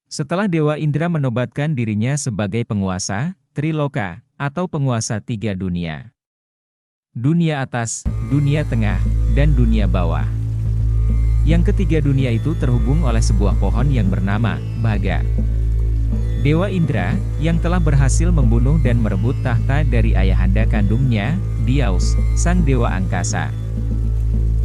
Setelah Dewa Indra menobatkan dirinya sebagai penguasa, Triloka, atau penguasa tiga dunia. Dunia atas, dunia tengah, dan dunia bawah. Yang ketiga dunia itu terhubung oleh sebuah pohon yang bernama Bhaga. Dewa Indra, yang telah berhasil membunuh dan merebut tahta dari ayahanda kandungnya, Dyaus, sang dewa angkasa.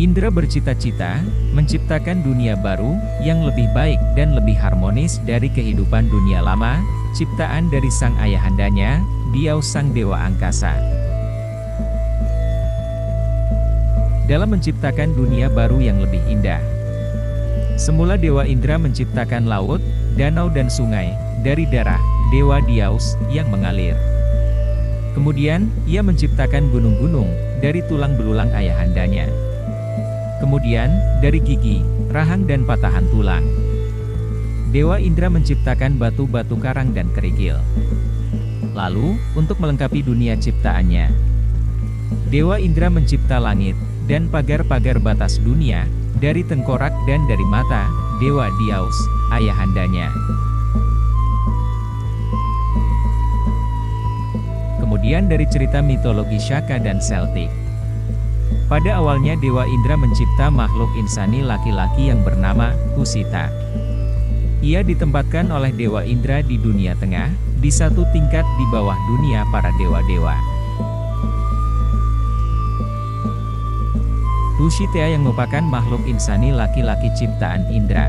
Indra bercita-cita menciptakan dunia baru yang lebih baik dan lebih harmonis dari kehidupan dunia lama, ciptaan dari sang ayahandanya, Dyaus sang dewa angkasa. Dalam menciptakan dunia baru yang lebih indah, semula Dewa Indra menciptakan laut, danau dan sungai dari darah Dewa Dyaus yang mengalir. Kemudian, ia menciptakan gunung-gunung dari tulang belulang ayahandanya. Kemudian, dari gigi, rahang dan patahan tulang, Dewa Indra menciptakan batu-batu karang dan kerikil. Lalu, untuk melengkapi dunia ciptaannya, Dewa Indra mencipta langit dan pagar-pagar batas dunia dari tengkorak dan dari mata Dewa Dyaus, ayahandanya. Kemudian dari cerita mitologi Shaka dan Celtic. Pada awalnya Dewa Indra mencipta makhluk insani laki-laki yang bernama Tusita. Ia ditempatkan oleh Dewa Indra di dunia tengah, di satu tingkat di bawah dunia para dewa-dewa. Tusita yang merupakan makhluk insani laki-laki ciptaan Indra,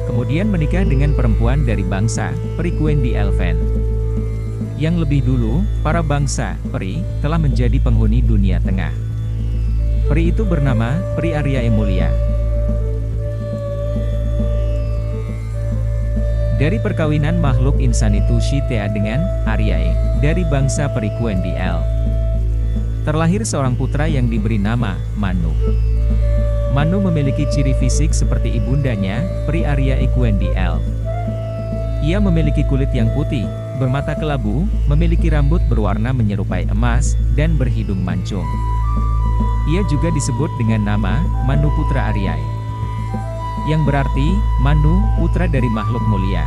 kemudian menikah dengan perempuan dari bangsa Peri Quendi Elven. Yang lebih dulu, para bangsa Peri telah menjadi penghuni dunia tengah. Peri itu bernama Peri Arya Emulia. Dari perkawinan makhluk insani Tusita dengan Aryae dari bangsa Peri Quendi El, terlahir seorang putra yang diberi nama Manu. Manu memiliki ciri fisik seperti ibundanya, Peri Arya Quendi El. Ia memiliki kulit yang putih, bermata kelabu, memiliki rambut berwarna menyerupai emas, dan berhidung mancung. Ia juga disebut dengan nama Manu Putra Aryae, yang berarti Manu, putra dari makhluk mulia.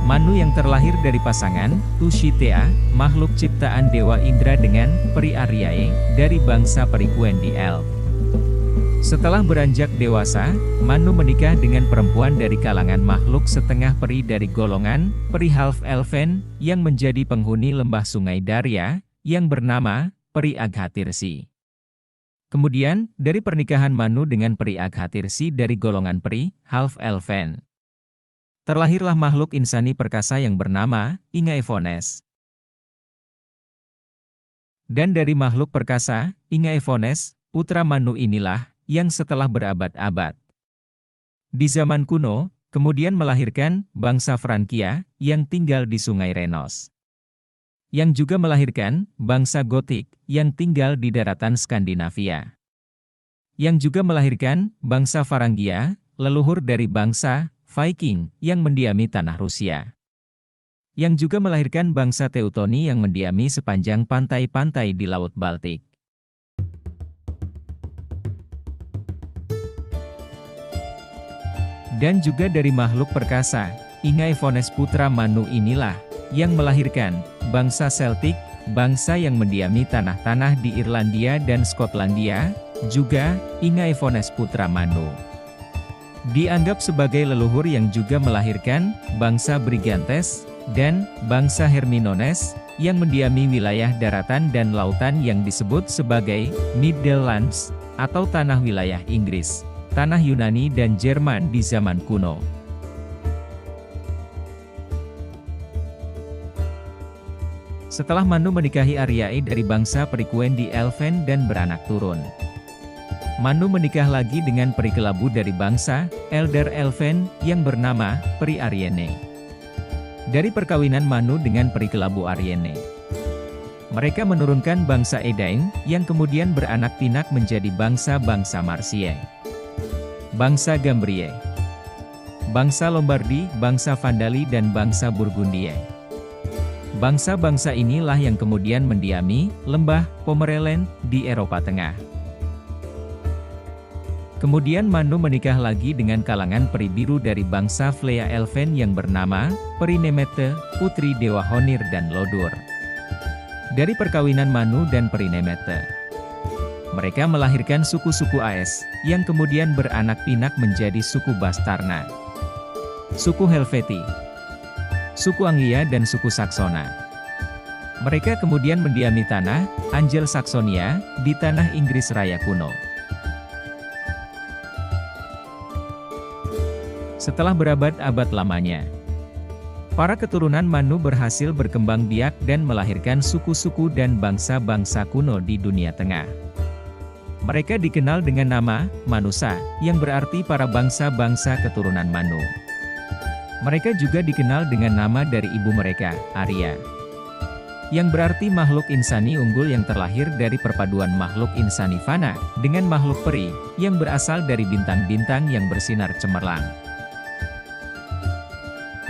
Manu yang terlahir dari pasangan Tusita, makhluk ciptaan Dewa Indra dengan Peri Aryae dari bangsa Peri Quendi El. Setelah beranjak dewasa, Manu menikah dengan perempuan dari kalangan makhluk setengah peri dari golongan Peri Half Elven yang menjadi penghuni lembah Sungai Darya yang bernama Peri Aghatirsi. Kemudian, dari pernikahan Manu dengan Peri Aghatirsi dari golongan Peri Half Elven, terlahirlah makhluk insani perkasa yang bernama Ingaefones. Dan dari makhluk perkasa, Ingaefones, putra Manu inilah, yang setelah berabad-abad di zaman kuno, kemudian melahirkan bangsa Frankia, yang tinggal di Sungai Renos. Yang juga melahirkan bangsa Gotik, yang tinggal di daratan Skandinavia. Yang juga melahirkan bangsa Varangia, leluhur dari bangsa Viking, yang mendiami tanah Rusia. Yang juga melahirkan bangsa Teutoni yang mendiami sepanjang pantai-pantai di Laut Baltik. Dan juga dari makhluk perkasa, Ingaefones putra Manu inilah, yang melahirkan bangsa Celtic, bangsa yang mendiami tanah-tanah di Irlandia dan Skotlandia, juga Ingaefones putra Manu. Dianggap sebagai leluhur yang juga melahirkan bangsa Brigantes dan bangsa Herminones yang mendiami wilayah daratan dan lautan yang disebut sebagai Midlands atau tanah wilayah Inggris, tanah Yunani dan Jerman di zaman kuno. Setelah Manu menikahi Aryae dari bangsa Peri Quendi Elven dan beranak turun, Manu menikah lagi dengan peri kelabu dari bangsa Elder Elven yang bernama Peri Aryene. Dari perkawinan Manu dengan peri kelabu Aryene, mereka menurunkan bangsa Edain yang kemudian beranak pinak menjadi bangsa-bangsa Marsiae, bangsa Gambrie, bangsa Lombardi, bangsa Vandali dan bangsa Burgundiae. Bangsa-bangsa inilah yang kemudian mendiami lembah Pomerelen di Eropa Tengah. Kemudian Manu menikah lagi dengan kalangan peri biru dari bangsa Flea Elven yang bernama Perinemete, putri dewa Honir dan Lodur. Dari perkawinan Manu dan Perinemete, mereka melahirkan suku-suku Aes, yang kemudian beranak pinak menjadi suku Bastarna, suku Helvetii, suku Anglia dan suku Saksona. Mereka kemudian mendiami tanah Angel-Saksonia di tanah Inggris Raya kuno. Setelah berabad-abad lamanya, para keturunan Manu berhasil berkembang biak dan melahirkan suku-suku dan bangsa-bangsa kuno di dunia tengah. Mereka dikenal dengan nama Manusa, yang berarti para bangsa-bangsa keturunan Manu. Mereka juga dikenal dengan nama dari ibu mereka, Arya, yang berarti makhluk insani unggul yang terlahir dari perpaduan makhluk insani fana dengan makhluk peri, yang berasal dari bintang-bintang yang bersinar cemerlang.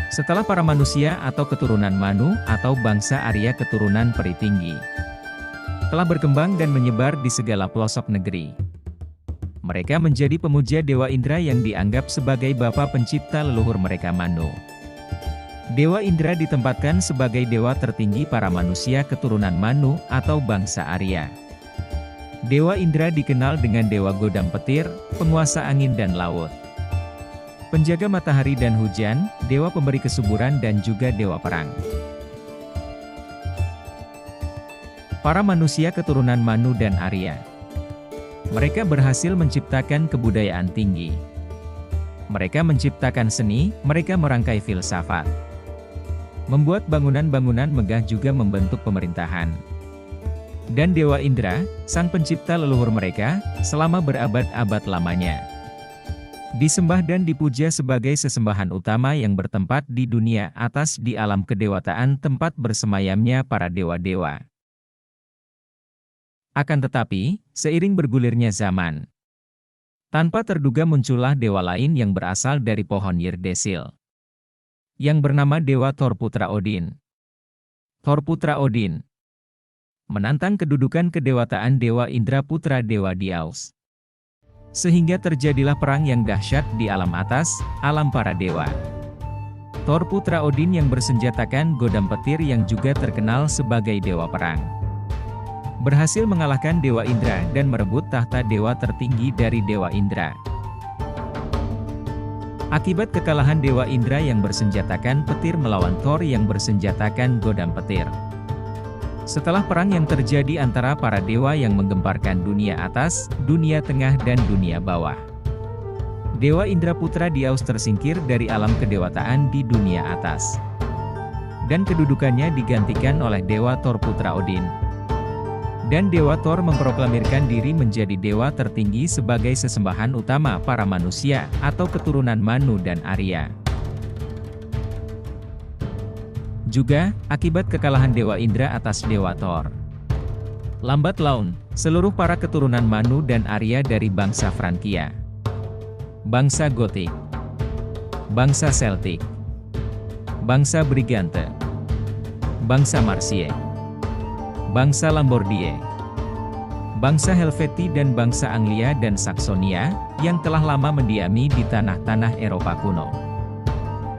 Setelah para manusia atau keturunan Manu atau bangsa Arya keturunan peri tinggi telah berkembang dan menyebar di segala pelosok negeri, mereka menjadi pemuja Dewa Indra yang dianggap sebagai bapa pencipta leluhur mereka Manu. Dewa Indra ditempatkan sebagai dewa tertinggi para manusia keturunan Manu atau bangsa Arya. Dewa Indra dikenal dengan dewa godam petir, penguasa angin dan laut, penjaga matahari dan hujan, dewa pemberi kesuburan dan juga dewa perang. Para manusia keturunan Manu dan Arya, mereka berhasil menciptakan kebudayaan tinggi. Mereka menciptakan seni, mereka merangkai filsafat, membuat bangunan-bangunan megah juga membentuk pemerintahan. Dan Dewa Indra, sang pencipta leluhur mereka, selama berabad-abad lamanya disembah dan dipuja sebagai sesembahan utama yang bertempat di dunia atas di alam kedewataan tempat bersemayamnya para dewa-dewa. Akan tetapi, seiring bergulirnya zaman, tanpa terduga muncullah dewa lain yang berasal dari pohon Yggdrasil, yang bernama Dewa Thor putra Odin. Thor putra Odin menantang kedudukan kedewataan Dewa Indra putra Dewa Dyaus. Sehingga terjadilah perang yang dahsyat di alam atas, alam para dewa. Thor putra Odin yang bersenjatakan godam petir yang juga terkenal sebagai dewa perang, berhasil mengalahkan Dewa Indra dan merebut tahta dewa tertinggi dari Dewa Indra. Akibat kekalahan Dewa Indra yang bersenjatakan petir melawan Thor yang bersenjatakan godam petir, setelah perang yang terjadi antara para dewa yang menggemparkan dunia atas, dunia tengah dan dunia bawah, Dewa Indra putra Dyaus tersingkir dari alam kedewataan di dunia atas, dan kedudukannya digantikan oleh Dewa Thor putra Odin. Dan Dewa Thor memproklamirkan diri menjadi dewa tertinggi sebagai sesembahan utama para manusia atau keturunan Manu dan Arya. Juga, akibat kekalahan Dewa Indra atas Dewa Thor, lambat laun, seluruh para keturunan Manu dan Arya dari bangsa Frankia, bangsa Gotik, bangsa Celtic, bangsa Brigante, bangsa Marsie, bangsa Lambordie, bangsa Helvetii dan bangsa Anglia dan Saksonia, yang telah lama mendiami di tanah-tanah Eropa kuno.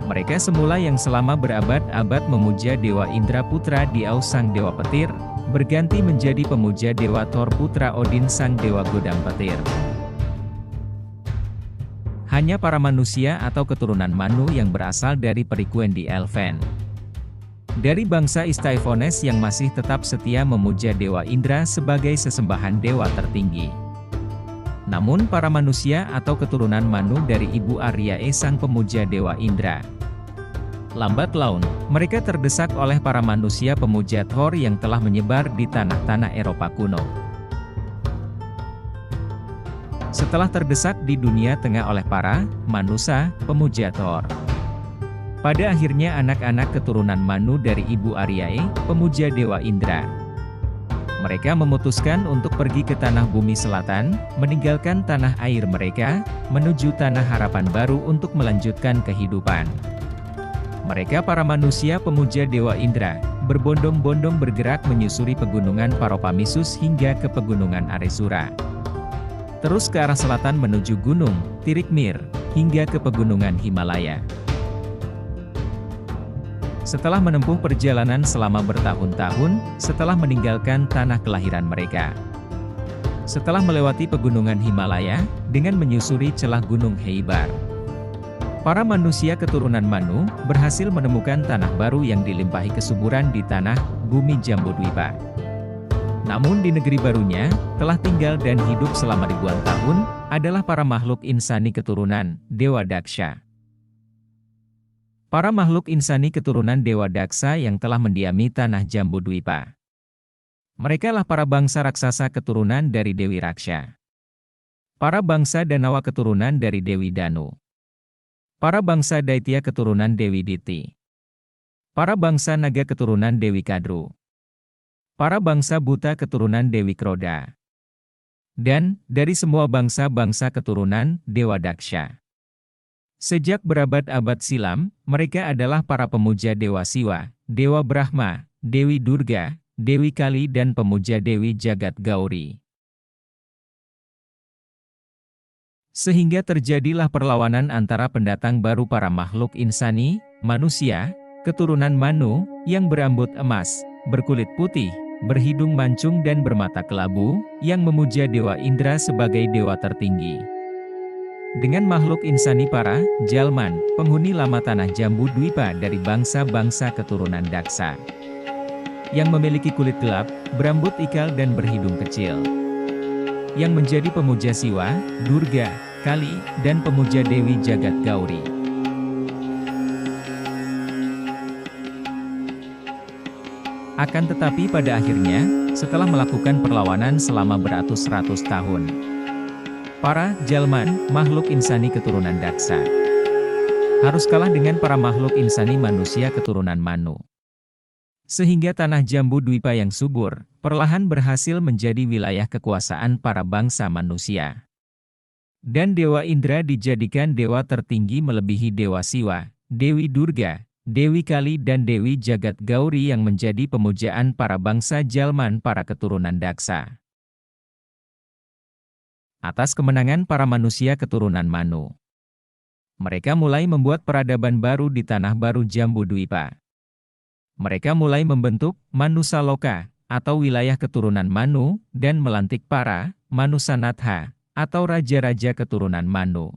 Mereka semula yang selama berabad-abad memuja Dewa Indra putra Dyaus sang dewa petir, berganti menjadi pemuja Dewa Thor putra Odin sang dewa godam petir. Hanya para manusia atau keturunan Manu yang berasal dari perikuan di Elven, dari bangsa Istaifones yang masih tetap setia memuja Dewa Indra sebagai sesembahan dewa tertinggi. Namun para manusia atau keturunan Manu dari ibu Aryae sang pemuja Dewa Indra, lambat laun, mereka terdesak oleh para manusia pemuja Thor yang telah menyebar di tanah-tanah Eropa kuno. Setelah terdesak di dunia tengah oleh para manusia pemuja Thor, pada akhirnya anak-anak keturunan Manu dari ibu Aryae, pemuja Dewa Indra, mereka memutuskan untuk pergi ke tanah bumi selatan, meninggalkan tanah air mereka, menuju tanah harapan baru untuk melanjutkan kehidupan. Mereka para manusia pemuja Dewa Indra, berbondong-bondong bergerak menyusuri pegunungan Paropamisus hingga ke pegunungan Aresura. terus ke arah selatan menuju Gunung Tirikmir, hingga ke pegunungan Himalaya. Setelah menempuh perjalanan selama bertahun-tahun, setelah meninggalkan tanah kelahiran mereka. Setelah melewati pegunungan Himalaya, dengan menyusuri celah Gunung Heibar, para manusia keturunan Manu berhasil menemukan tanah baru yang dilimpahi kesuburan di tanah bumi Jambudwipa. Namun di negeri barunya, telah tinggal dan hidup selama ribuan tahun, adalah para makhluk insani keturunan Dewa Daksha. Para makhluk insani keturunan Dewa Daksa yang telah mendiami tanah Jambudwipa. Mereka lah para bangsa raksasa keturunan dari Dewi Raksha. Para bangsa Danawa keturunan dari Dewi Danu. Para bangsa Daitya keturunan Dewi Diti. Para bangsa Naga keturunan Dewi Kadru. Para bangsa Buta keturunan Dewi Kroda. Dan, dari semua bangsa-bangsa keturunan Dewa Daksha. Sejak berabad-abad silam, mereka adalah para pemuja Dewa Siwa, Dewa Brahma, Dewi Durga, Dewi Kali dan pemuja Dewi Jagat Gauri. Sehingga terjadilah perlawanan antara pendatang baru para makhluk insani, manusia, keturunan Manu, yang berambut emas, berkulit putih, berhidung mancung dan bermata kelabu, yang memuja Dewa Indra sebagai dewa tertinggi. Dengan makhluk insani para Jalman, penghuni lama tanah Jambudwipa dari bangsa-bangsa keturunan Daksa. Yang memiliki kulit gelap, berambut ikal dan berhidung kecil. Yang menjadi pemuja Siwa, Durga, Kali, dan pemuja Dewi Jagat Gauri. Akan tetapi pada akhirnya, setelah melakukan perlawanan selama beratus-ratus tahun, para Jalman, makhluk insani keturunan Daksa, harus kalah dengan para makhluk insani manusia keturunan Manu. Sehingga tanah Jambudwipa yang subur, perlahan berhasil menjadi wilayah kekuasaan para bangsa manusia. Dan Dewa Indra dijadikan dewa tertinggi melebihi Dewa Siwa, Dewi Durga, Dewi Kali dan Dewi Jagat Gauri yang menjadi pemujaan para bangsa Jalman para keturunan Daksa. Atas kemenangan para manusia keturunan Manu, mereka mulai membuat peradaban baru di tanah baru Jambudwipa. Mereka mulai membentuk Manusaloka, atau wilayah keturunan Manu, dan melantik para Manusanatha, atau raja-raja keturunan Manu.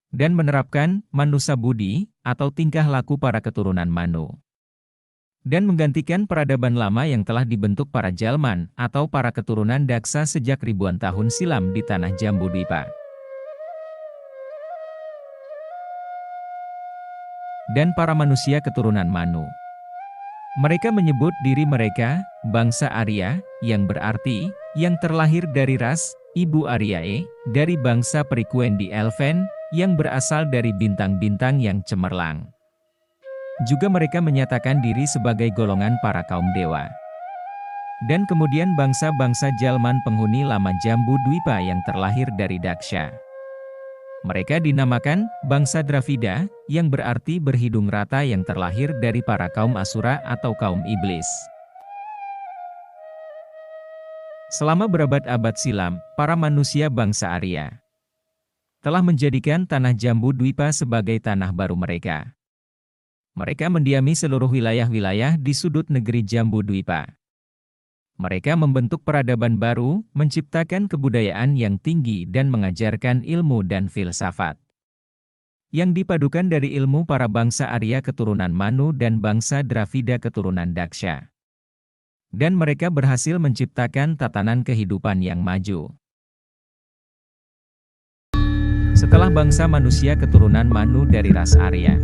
Dan menerapkan Manusa Budi, atau tingkah laku para keturunan Manu. Dan menggantikan peradaban lama yang telah dibentuk para Jalman, atau para keturunan Daksa sejak ribuan tahun silam di tanah Jambudwipa. Dan para manusia keturunan Manu. Mereka menyebut diri mereka, bangsa Arya, yang berarti, yang terlahir dari ras, Ibu Aryae, dari bangsa Perikuen di Elven, yang berasal dari bintang-bintang yang cemerlang. Juga mereka menyatakan diri sebagai golongan para kaum dewa. Dan kemudian bangsa-bangsa Jalman penghuni lama Jambudwipa yang terlahir dari Daksha. Mereka dinamakan bangsa Dravida, yang berarti berhidung rata yang terlahir dari para kaum Asura atau kaum iblis. Selama berabad-abad silam, para manusia bangsa Arya telah menjadikan tanah Jambudwipa sebagai tanah baru mereka. Mereka mendiami seluruh wilayah-wilayah di sudut negeri Jambudwipa. Mereka membentuk peradaban baru, menciptakan kebudayaan yang tinggi dan mengajarkan ilmu dan filsafat yang dipadukan dari ilmu para bangsa Arya keturunan Manu dan bangsa Dravida keturunan Daksha. Dan mereka berhasil menciptakan tatanan kehidupan yang maju. Setelah bangsa manusia keturunan Manu dari ras Arya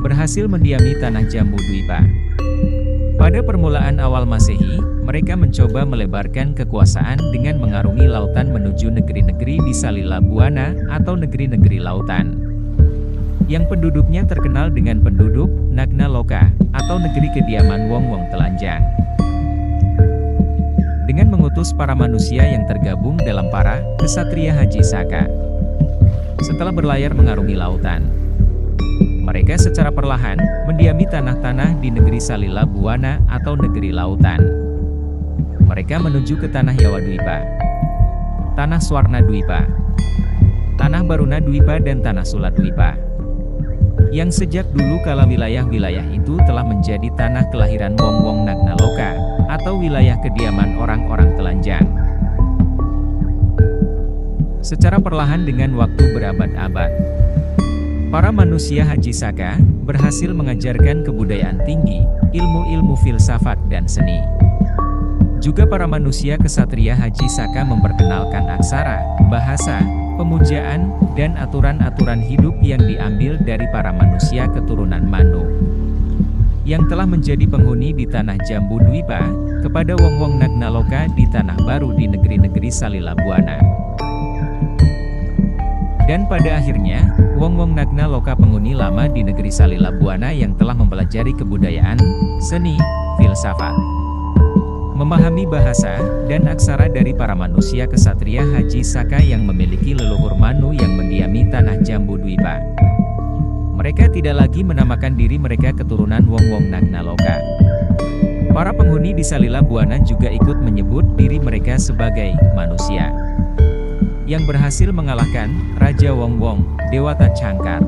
berhasil mendiami tanah Jambudwipa, pada permulaan awal Masehi, mereka mencoba melebarkan kekuasaan dengan mengarungi lautan menuju negeri-negeri di Salila Buana atau negeri-negeri lautan, yang penduduknya terkenal dengan penduduk Nagna Loka atau negeri kediaman Wong-Wong telanjang. Dengan mengutus para manusia yang tergabung dalam para Ksatria Haji Saka. Setelah berlayar mengarungi lautan, mereka secara perlahan mendiami tanah-tanah di negeri Salila Buana atau negeri lautan. Mereka menuju ke tanah Yawadwipa. Tanah Swarna Dwipa, Tanah Baruna Dwipa dan Tanah Sula Dwipa. Yang sejak dulu kala wilayah-wilayah itu telah menjadi tanah kelahiran Wong-Wong Nagnaloka, atau wilayah kediaman orang-orang telanjang. Secara perlahan dengan waktu berabad-abad, para manusia Haji Saka berhasil mengajarkan kebudayaan tinggi, ilmu-ilmu filsafat dan seni. Juga para manusia kesatria Haji Saka memperkenalkan aksara, bahasa, pemujaan, dan aturan-aturan hidup yang diambil dari para manusia keturunan Manu yang telah menjadi penghuni di tanah Jambu Dwipa, kepada Wong-Wong Nagnaloka di tanah baru di negeri-negeri Salila Buana. Dan pada akhirnya, Wong-Wong Nagnaloka penghuni lama di negeri Salila Buana yang telah mempelajari kebudayaan, seni, filsafat, memahami bahasa, dan aksara dari para manusia kesatria Haji Saka yang memiliki leluhur Manu yang mendiami tanah Jambu Dwipa. Mereka tidak lagi menamakan diri mereka keturunan Wong-Wong Nagnaloka. Para penghuni di Salila Buana juga ikut menyebut diri mereka sebagai manusia yang berhasil mengalahkan Raja Wong-Wong, Dewata Cangkar.